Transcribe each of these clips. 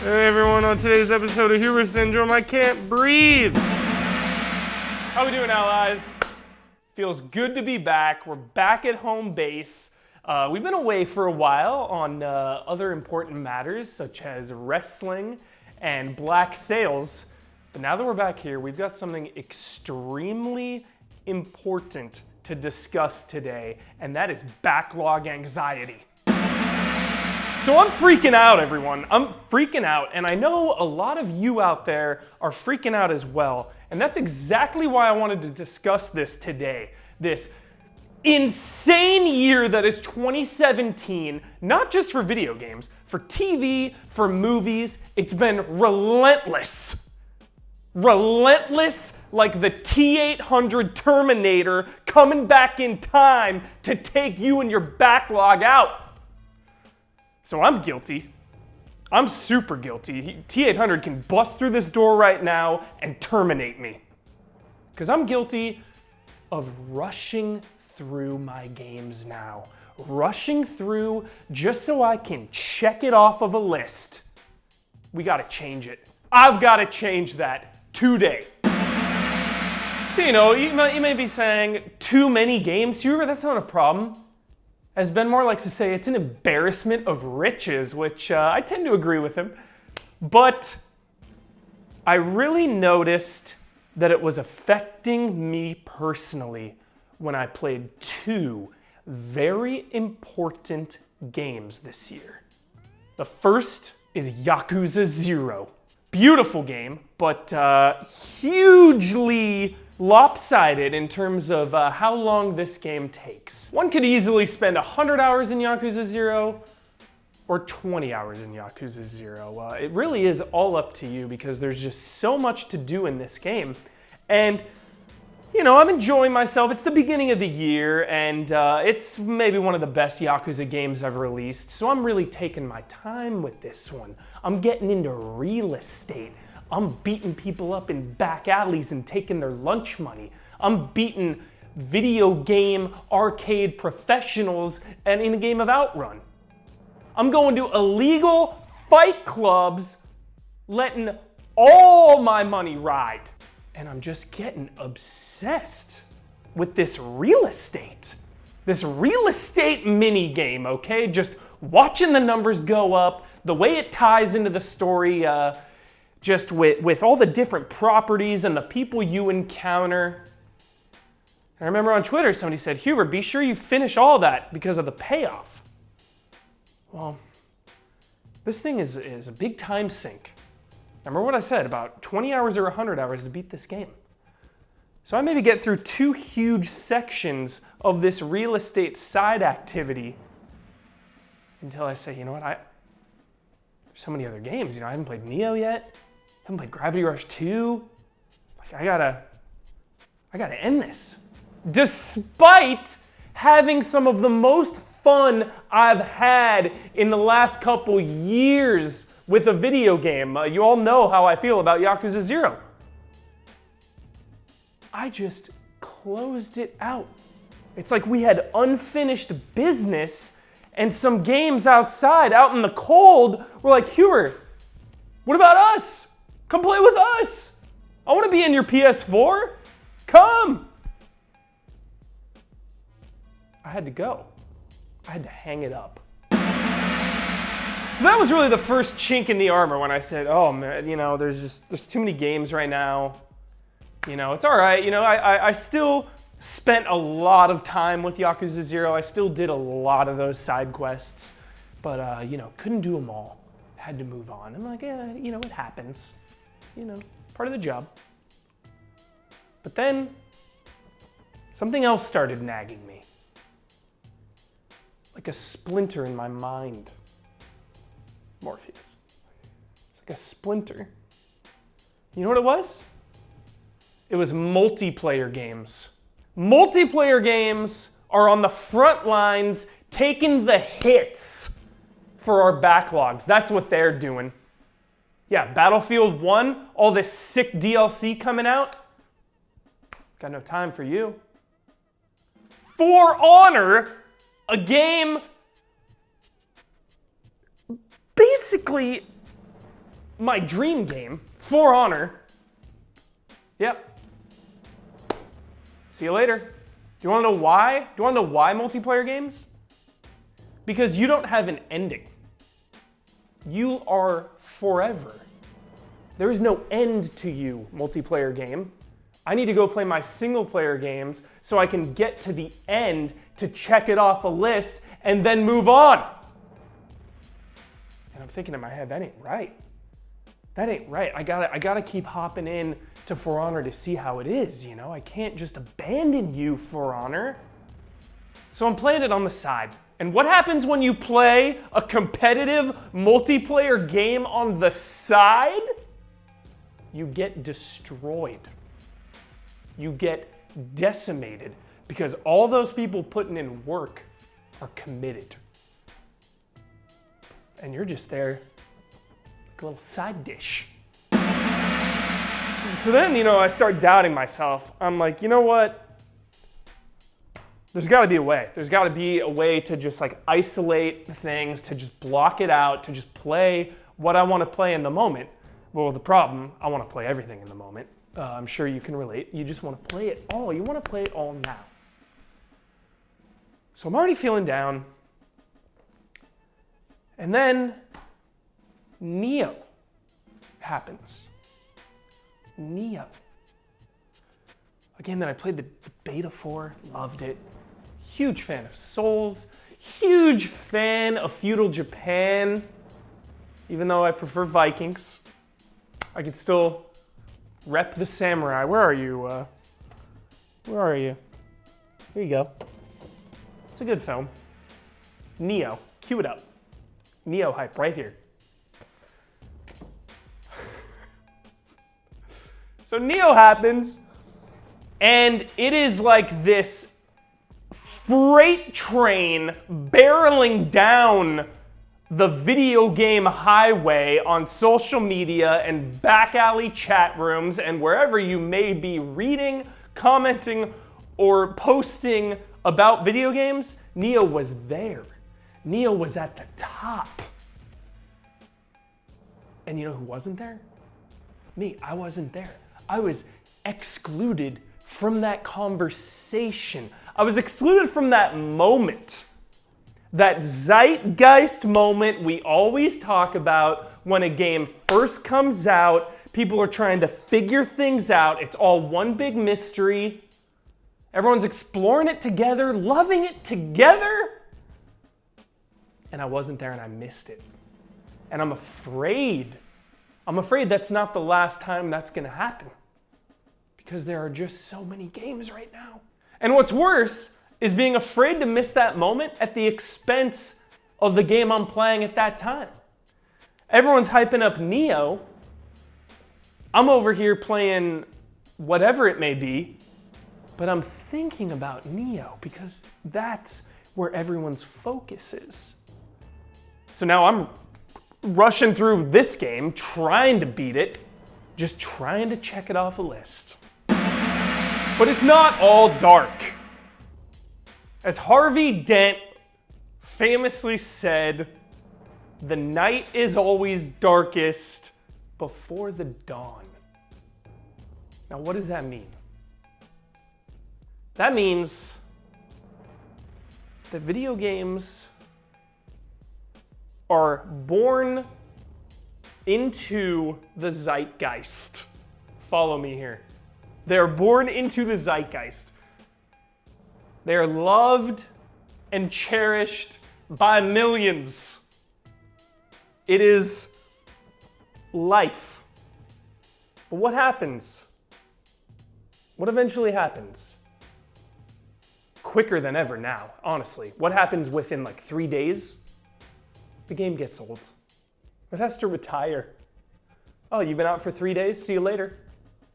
Hey everyone, on today's episode of Hubris Syndrome, I can't breathe. How we doing, allies? Feels good to be back. We're back at home base. We've been away for a while on other important matters such as wrestling and black sails. But now that we're back here, we've got something extremely important to discuss today, and that is backlog anxiety. So I'm freaking out, everyone. I'm freaking out, and I know a lot of you out there are freaking out as well, and that's exactly why I wanted to discuss this today. This insane year that is 2017, not just for video games, for TV, for movies. It's been relentless. Relentless like the T-800 Terminator coming back in time to take you and your backlog out. So I'm guilty. I'm super guilty. T-800 can bust through this door right now and terminate me. Because I'm guilty of rushing through my games now. Rushing through just so I can check it off of a list. We gotta change it. I've gotta change that today. So you may be saying, too many games, Huber, that's not a problem. As Ben Moore likes to say, it's an embarrassment of riches, which I tend to agree with him. But I really noticed that it was affecting me personally when I played two very important games this year. The first is Yakuza Zero. Beautiful game, but hugely lopsided in terms of how long this game takes. One could easily spend 100 hours in Yakuza Zero or 20 hours in Yakuza Zero. It really is all up to you because there's just so much to do in this game. And, I'm enjoying myself. It's the beginning of the year and it's maybe one of the best Yakuza games ever released. So I'm really taking my time with this one. I'm getting into real estate. I'm beating people up in back alleys and taking their lunch money. I'm beating video game arcade professionals and in a game of Outrun. I'm going to illegal fight clubs, letting all my money ride. And I'm just getting obsessed with this real estate. This real estate mini game, okay? Just watching the numbers go up, the way it ties into the story, just with all the different properties and the people you encounter. I remember on Twitter somebody said, Hubert, be sure you finish all that because of the payoff. Well, this thing is a big time sink. Remember what I said, about 20 hours or 100 hours to beat this game. So I maybe get through two huge sections of this real estate side activity until I say, you know what, there's so many other games. I haven't played Neo yet. I haven't played Gravity Rush 2. I gotta end this. Despite having some of the most fun I've had in the last couple years with a video game. You all know how I feel about Yakuza Zero. I just closed it out. It's like we had unfinished business and some games outside, out in the cold, were like, Hubert, what about us? Come play with us. I want to be in your PS4. Come. I had to go. I had to hang it up. So that was really the first chink in the armor when I said, oh man, there's too many games right now. It's all right. I still spent a lot of time with Yakuza Zero. I still did a lot of those side quests, but couldn't do them all. Had to move on. I'm like, yeah, it happens. Part of the job. But then something else started nagging me. Like a splinter in my mind. Morpheus. It's like a splinter. You know what it was? It was multiplayer games. Multiplayer games are on the front lines taking the hits for our backlogs. That's what they're doing. Yeah, Battlefield 1, all this sick DLC coming out. Got no time for you. For Honor, a game basically my dream game, For Honor. Yep. See you later. Do you want to know why? Do you want to know why multiplayer games? Because you don't have an ending. You are forever. There is no end to you, multiplayer game. I need to go play my single player games so I can get to the end to check it off a list and then move on. And I'm thinking in my head, that ain't right. That ain't right. I gotta keep hopping in to For Honor to see how it is, you know? I can't just abandon you, For Honor. So I'm playing it on the side. And what happens when you play a competitive multiplayer game on the side? You get destroyed. You get decimated because all those people putting in work are committed. And you're just there like a little side dish. So then, I start doubting myself. I'm like, you know what? There's gotta be a way. There's gotta be a way to just like isolate things, to just block it out, to just play what I wanna play in the moment. Well, the problem, I wanna play everything in the moment. I'm sure you can relate. You just wanna play it all. You wanna play it all now. So I'm already feeling down. And then Neo happens. Neo. A game that I played the beta for, loved it. Huge fan of Souls, huge fan of feudal Japan. Even though I prefer Vikings, I could still rep the samurai. Where are you? Where are you? Here you go. It's a good film. Neo, cue it up. Neo hype right here. So Neo happens, and it is like this freight train barreling down the video game highway on social media and back alley chat rooms and wherever you may be reading, commenting, or posting about video games. Neo was there. Neo was at the top. And you know who wasn't there? Me. I wasn't there. I was excluded from that conversation. I was excluded from that moment. That zeitgeist moment we always talk about when a game first comes out. People are trying to figure things out. It's all one big mystery. Everyone's exploring it together, loving it together. And I wasn't there and I missed it. And I'm afraid that's not the last time that's gonna happen. Because there are just so many games right now. And what's worse is being afraid to miss that moment at the expense of the game I'm playing at that time. Everyone's hyping up Neo. I'm over here playing whatever it may be, but I'm thinking about Neo because that's where everyone's focus is. So now I'm rushing through this game, trying to beat it, just trying to check it off a list. But it's not all dark. As Harvey Dent famously said, the night is always darkest before the dawn. Now, what does that mean? That means that video games are born into the zeitgeist. Follow me here. They're born into the zeitgeist. They are loved and cherished by millions. It is life. But what happens? What eventually happens? Quicker than ever now, honestly. What happens within like 3 days? The game gets old. It has to retire. Oh, you've been out for 3 days? See you later.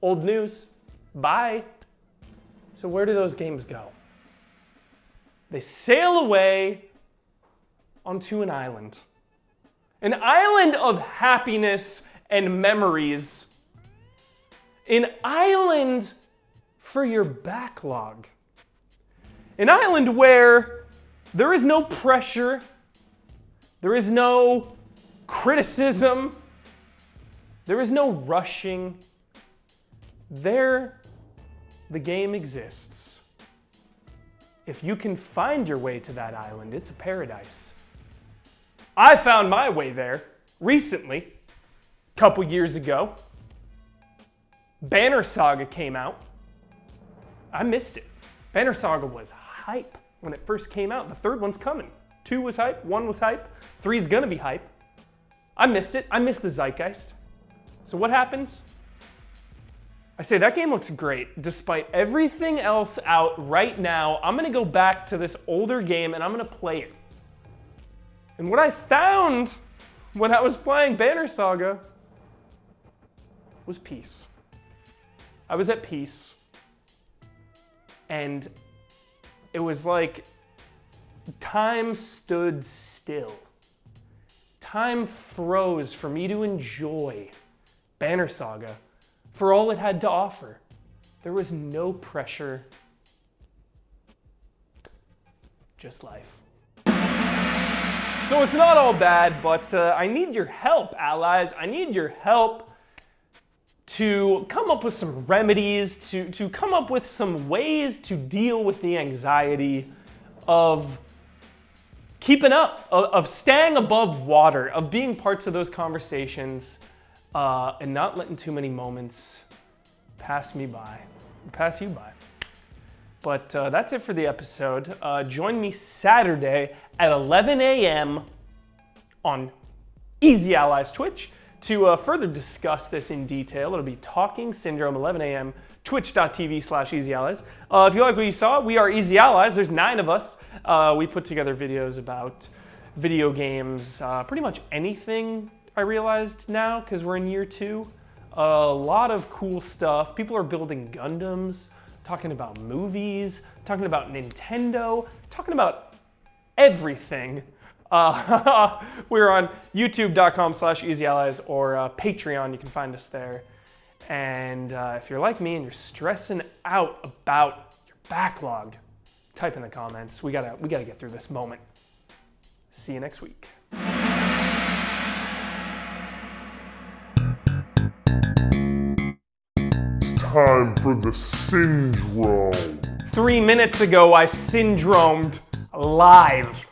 Old news. Bye. So where do those games go? They sail away onto an island. An island of happiness and memories. An island for your backlog. An island where there is no pressure, there is no criticism, There is no rushing. There, the game exists. If you can find your way to that island, it's a paradise. I found my way there recently, a couple years ago. Banner Saga came out. I missed it. Banner Saga was hype when it first came out. The third one's coming. 2 was hype, 1 was hype, 3's gonna be hype. I missed it. I missed the zeitgeist. So what happens? I say that game looks great. Despite everything else out right now, I'm gonna go back to this older game and I'm gonna play it. And what I found when I was playing Banner Saga was peace. I was at peace. And it was like time stood still. Time froze for me to enjoy Banner Saga for all it had to offer. There was no pressure, just life. So it's not all bad, but I need your help, allies. I need your help to come up with some remedies, to come up with some ways to deal with the anxiety of keeping up, of staying above water, of being parts of those conversations, and not letting too many moments pass me by, pass you by. But that's it for the episode. Join me Saturday at 11 a.m. on Easy Allies Twitch to further discuss this in detail. It'll be Talking Syndrome, 11 a.m., twitch.tv/easyallies. If you like what you saw, we are Easy Allies. There's 9 of us. We put together videos about video games, pretty much anything, I realized now, because we're in year 2. A lot of cool stuff. People are building Gundams, talking about movies, talking about Nintendo, talking about everything. We're on youtube.com/easyallies or Patreon. You can find us there. And if you're like me and you're stressing out about your backlog, type in the comments. We gotta get through this moment. See you next week. Time for the syndrome. 3 minutes ago, I syndromed live.